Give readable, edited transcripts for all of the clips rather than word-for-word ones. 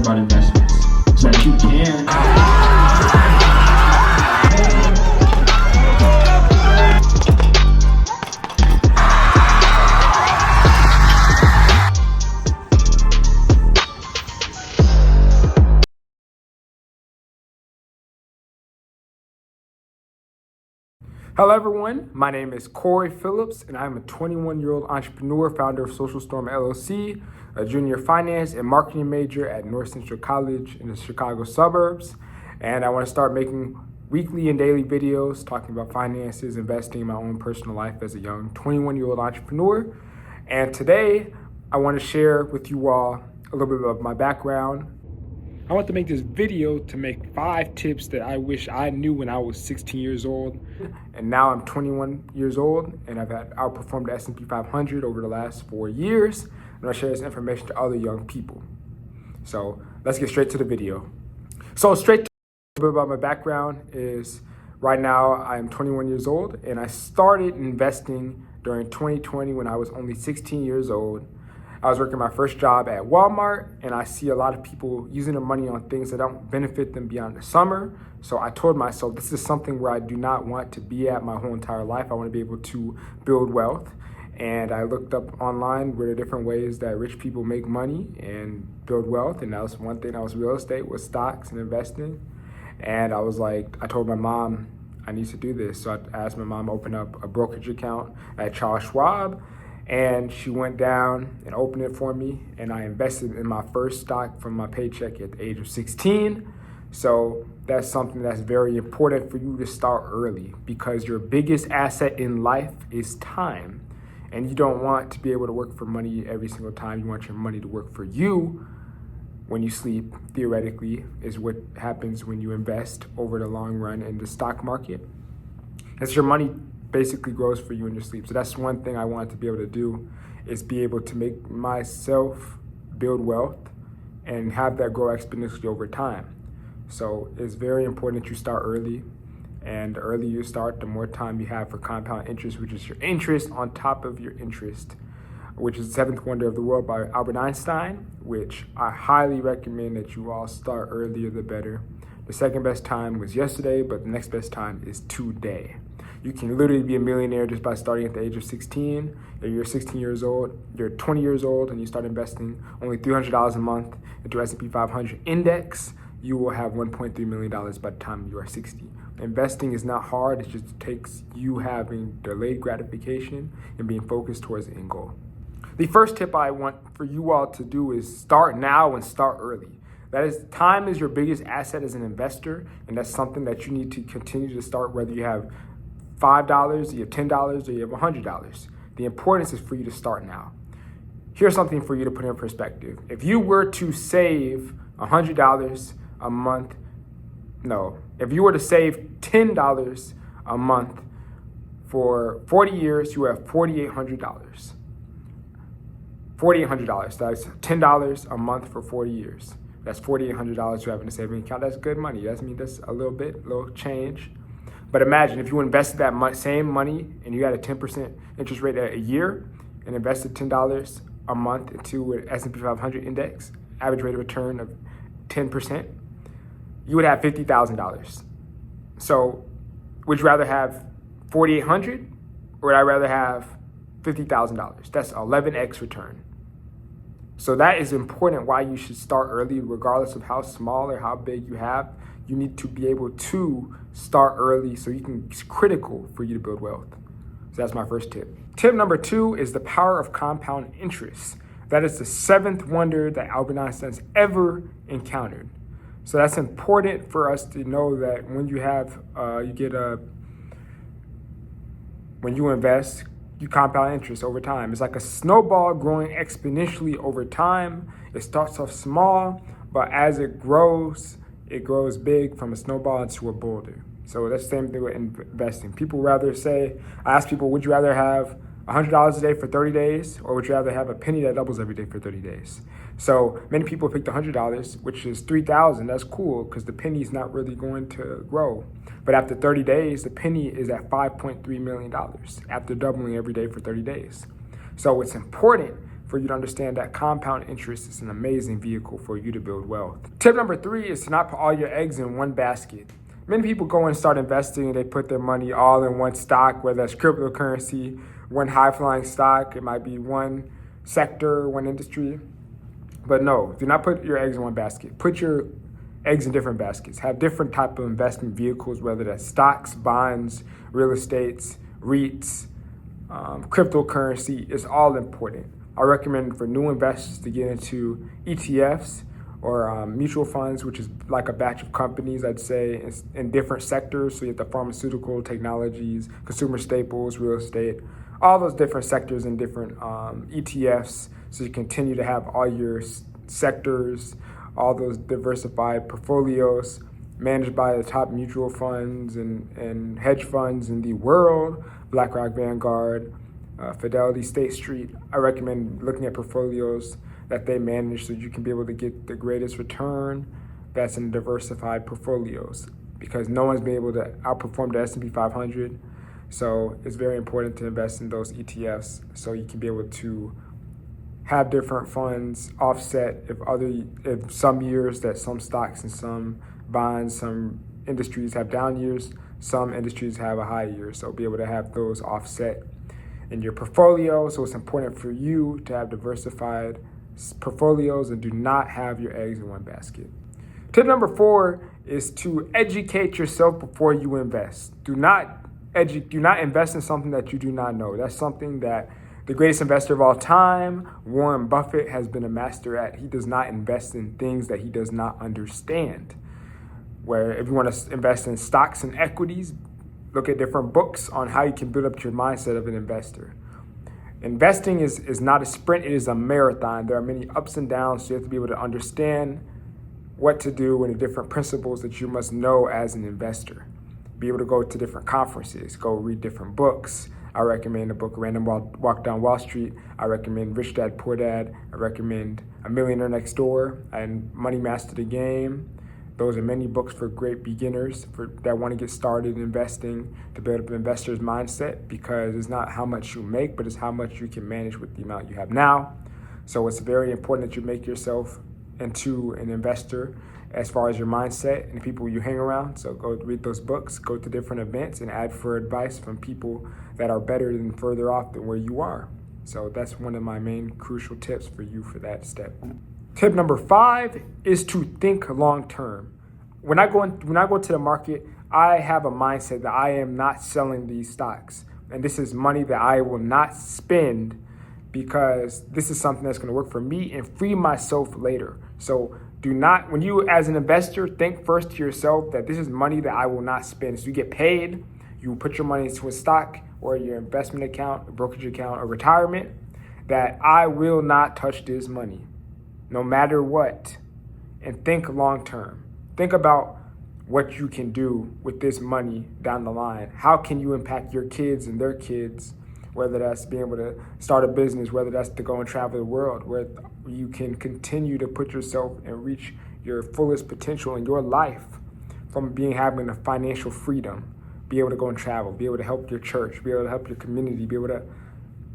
about investments so that you can. Hello everyone, my name is Corey Phillips and I'm a 21-year-old entrepreneur, founder of Social Storm LLC, a junior finance and marketing major at North Central College in the Chicago suburbs. And I want to start making weekly and daily videos talking about finances, investing in my own personal life as a young 21-year-old entrepreneur. And today I want to share with you all a little bit of my background. I want to make this video to make 5 tips that I wish I knew when I was 16 years old. And now I'm 21 years old and I've outperformed the S&P 500 over the last 4 years. And I'll share this information to other young people. So let's get straight to the video. So straight to a bit about my background is right now I am 21 years old and I started investing during 2020 when I was only 16 years old. I was working my first job at Walmart and I see a lot of people using their money on things that don't benefit them beyond the summer. So I told myself this is something where I do not want to be at my whole entire life. I want to be able to build wealth. And I looked up online where the different ways that rich people make money and build wealth. And that was one thing, that was real estate, was stocks and investing. And I was like, I told my mom, I need to do this. So I asked my mom to open up a brokerage account at Charles Schwab. And she went down and opened it for me, and I invested in my first stock from my paycheck at the age of 16. So that's something that's very important for you to start early, because your biggest asset in life is time. And you don't want to be able to work for money every single time. You want your money to work for you when you sleep, theoretically, is what happens when you invest over the long run in the stock market. As your money basically grows for you in your sleep. So that's one thing I want to be able to do, is be able to make myself build wealth and have that grow exponentially over time. So it's very important that you start early, and the earlier you start, the more time you have for compound interest, which is your interest on top of your interest, which is the seventh wonder of the world by Albert Einstein, which I highly recommend that you all start earlier the better. The second best time was yesterday, but the next best time is today. You can literally be a millionaire just by starting at the age of 16. If you're 16 years old, you're 20 years old, and you start investing only $300 a month into S&P 500 index, you will have $1.3 million by the time you are 60. Investing is not hard. It just takes you having delayed gratification and being focused towards the end goal. The first tip I want for you all to do is start now and start early. That is, time is your biggest asset as an investor, and that's something that you need to continue to start, whether you have $5, you have $10, or you have $100. The importance is for you to start now. Here's something for you to put in perspective. If you were to save $100 a month, if you were to save $10 a month for 40 years, you have $4,800. $4,800, that's $10 a month for 40 years. That's $4,800 you have in a savings account. That's good money. That's a little change. But imagine if you invested that same money and you had a 10% interest rate a year and invested $10 a month into an S&P 500 index, average rate of return of 10%, you would have $50,000. So would you rather have $4,800 or would I rather have $50,000? That's 11x return. So that is important, why you should start early, regardless of how small or how big you have. You need to be able to start early so it's critical for you to build wealth. So that's my first tip. Tip number 2 is the power of compound interest. That is the 7th wonder that Albert Einstein's ever encountered. So that's important for us to know, that when you have, when you invest, you compound interest over time. It's like a snowball growing exponentially over time. It starts off small, but as it grows big from a snowball into a boulder. So that's the same thing with investing. I ask people, would you rather have $100 a day for 30 days, or would you rather have a penny that doubles every day for 30 days? So many people pick the $100, which is $3,000. That's cool, because the penny is not really going to grow. But after 30 days, the penny is at $5.3 million after doubling every day for 30 days. So it's important for you to understand that compound interest is an amazing vehicle for you to build wealth. Tip number 3 is to not put all your eggs in one basket. Many people go and start investing and they put their money all in one stock, whether that's cryptocurrency, one high-flying stock, it might be one sector, one industry. But no, do not put your eggs in one basket. Put your eggs in different baskets. Have different type of investment vehicles, whether that's stocks, bonds, real estates, REITs, cryptocurrency. It's all important. I recommend for new investors to get into ETFs or mutual funds, which is like a batch of companies, I'd say, in different sectors. So you have the pharmaceutical, technologies, consumer staples, real estate, all those different sectors in different ETFs. So you continue to have all your sectors, all those diversified portfolios managed by the top mutual funds and hedge funds in the world, BlackRock, Vanguard, Fidelity, State Street. I recommend looking at portfolios that they manage so you can be able to get the greatest return that's in diversified portfolios, because no one's been able to outperform the S&P 500. So it's very important to invest in those ETFs so you can be able to have different funds offset if some years that some stocks and some bonds, some industries have down years, some industries have a high year. So be able to have those offset in your portfolio. So it's important for you to have diversified portfolios and do not have your eggs in one basket. Tip number 4 is to educate yourself before you invest. Do not invest in something that you do not know. That's something that the greatest investor of all time, Warren Buffett, has been a master at. He does not invest in things that he does not understand. Where if you want to invest in stocks and equities, look at different books on how you can build up your mindset of an investor. Investing is not a sprint, it is a marathon. There are many ups and downs, so you have to be able to understand what to do and the different principles that you must know as an investor. Be able to go to different conferences, go read different books. I recommend the book Random Walk Down Wall Street. I recommend Rich Dad Poor Dad. I recommend A Millionaire Next Door and Money Master the Game. Those are many books for great beginners that want to get started investing, to build up an investor's mindset, because it's not how much you make, but it's how much you can manage with the amount you have now. So it's very important that you make yourself into an investor as far as your mindset and the people you hang around. So go read those books, go to different events, and ask for advice from people that are better and further off than where you are. So that's one of my main crucial tips for you for that step. Tip number 5 is to think long term. When I go to the market, I have a mindset that I am not selling these stocks. And this is money that I will not spend, because this is something that's going to work for me and free myself later. So do not, when you as an investor, think first to yourself that this is money that I will not spend. So you get paid, you put your money into a stock or your investment account, a brokerage account, or retirement, that I will not touch this money no matter what. And think long term. Think about what you can do with this money down the line. How can you impact your kids and their kids, whether that's being able to start a business, whether that's to go and travel the world, where you can continue to put yourself and reach your fullest potential in your life from having a financial freedom, be able to go and travel, be able to help your church, be able to help your community, be able to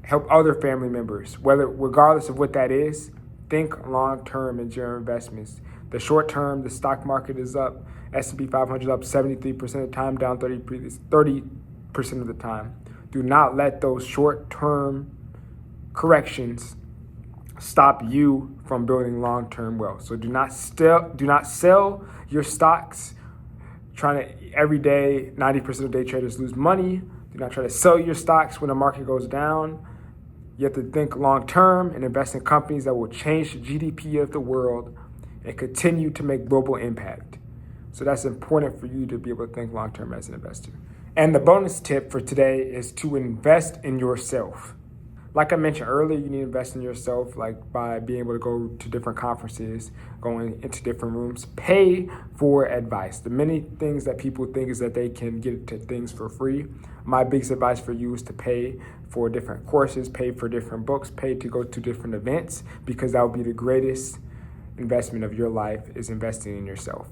help other family members, regardless of what that is. Think long term in your investments. The short term, the stock market is up, S&P 500 up 73% of the time, down 30% of the time. Do not let those short term corrections stop you from building long term wealth. So do not sell your stocks. Every day, 90% of day traders lose money. Do not try to sell your stocks when the market goes down. You have to think long term and invest in companies that will change the GDP of the world and continue to make global impact. So that's important for you to be able to think long term as an investor. And the bonus tip for today is to invest in yourself. Like I mentioned earlier, you need to invest in yourself, like by being able to go to different conferences, going into different rooms. Pay for advice. The many things that people think is that they can get to things for free. My biggest advice for you is to pay for different courses, pay for different books, pay to go to different events, because that will be the greatest investment of your life, is investing in yourself.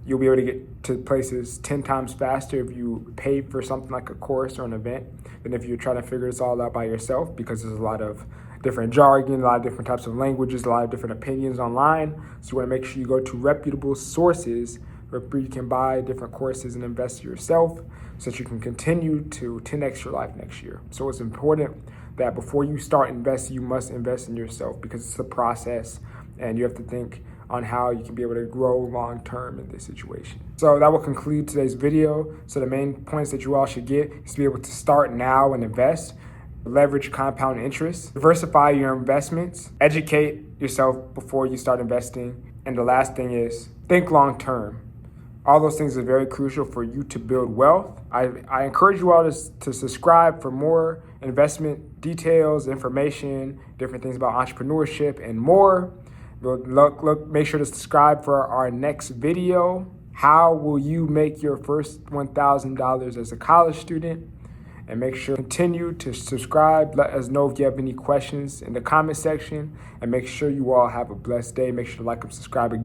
You'll be able to get to places 10 times faster if you pay for something like a course or an event than if you're trying to figure this all out by yourself, because there's a lot of different jargon, a lot of different types of languages, a lot of different opinions online. So you want to make sure you go to reputable sources where you can buy different courses and invest yourself so that you can continue to 10x your life next year. So it's important that before you start investing, you must invest in yourself because it's a process and you have to think on how you can be able to grow long term in this situation. So that will conclude today's video. So the main points that you all should get is to be able to start now and invest, leverage compound interest, diversify your investments, educate yourself before you start investing. And the last thing is think long term. All those things are very crucial for you to build wealth. I encourage you all to subscribe for more investment details, information, different things about entrepreneurship and more. Make sure to subscribe for our next video. How will you make your first $1,000 as a college student? And make sure to continue to subscribe. Let us know if you have any questions in the comment section. And make sure you all have a blessed day. Make sure to like and subscribe again.